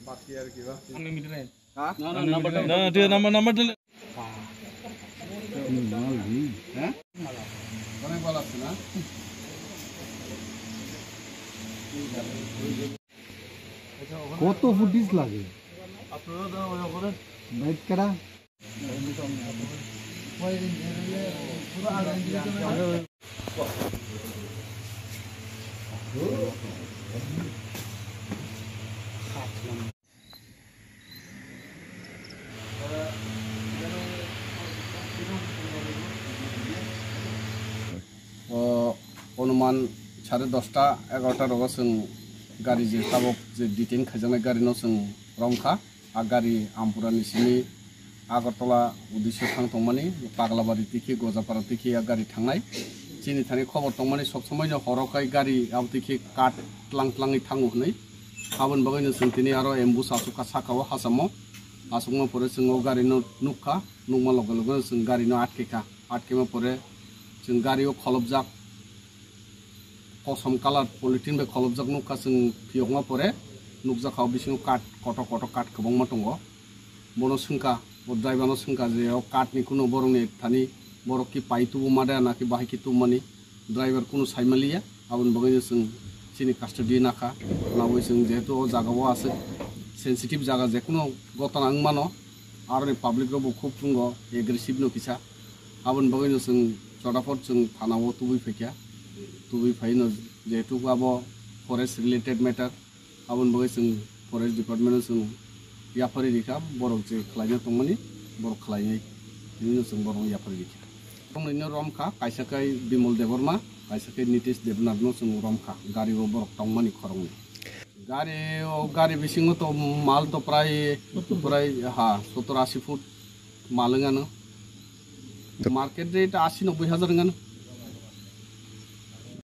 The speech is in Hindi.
বাকি আর কি বা হ্যাঁ না তুই নাম্বার দিলে হ্যাঁ অনেক ভালো আছে না কত ফুটিস লাগে আপনারা ওখানে বাইক কাটা अनुमान 10:30 11टा रगा जों गारि जे ताबक जे डिटेन खाजानाय गारिनाव जों रंखा आ गारि आमपुरानि सिनि आगरतला उद्देश्य थांथंमानि पागलाबारि तिखि गजापारा तिखि आ गारि थांनाय चिनि थानि खबर दंमानि सब समयनो हरखाय गारि आव तिखि काट ट्लांट्लाङै थाङो हनै गाबोन बागैनो जों दिनै आरो एम्बुस आसुखा साखाव हासामो आसुकमा परे जों गारिनो नुखा नुमा लगे लगे जों गारिनो आटकेमा परे जों गारियाव खलबजाक कसम कालार पलिटिन बे खलबजाक नुखा जों फियगमा परे नुकजाखाव बिसिङाव काट कट काट गोबांमा दङ बनो सोंखा ड्राइभारनो सोंखा जे काटनि कुनु बरंनि थानि बरक कि पाइतुबो मादा नाकि बाहायकि तुमानि ड्राइभार कुनु साइमालिया आबन बगैनो जों चिनि कास्टडि नाखा नावै जों जेहेतु जागाव आसे सेंसिटिव जागा जेकुनु गतना आंमानो आरो पाब्लिक रबो खूब बुंगो एग्रेसिव नो किसा आबन बगैनो जों चटाफट जों थानाव तुबै फाइनो जेहेतु आबो फरेस्ट रिलेटेड मैटर आबन बगै जों फरेस्ट डिपार्टमेंट जों याफारि रिखा बरक जे खलायनो दंमानि बरक खलायनाय बिनो जों बरक याफारि रिखा दंनो रमखा कायसाकै बिमल देबरमा कायसाकै नीतीश देबनाथनो जों रमखा गारिबो बरक दंमानि खरंनि गारि बिसिङो तो माल तो प्राय 70-80 फुट मालङानो मार्केट रेट 80-90 हजार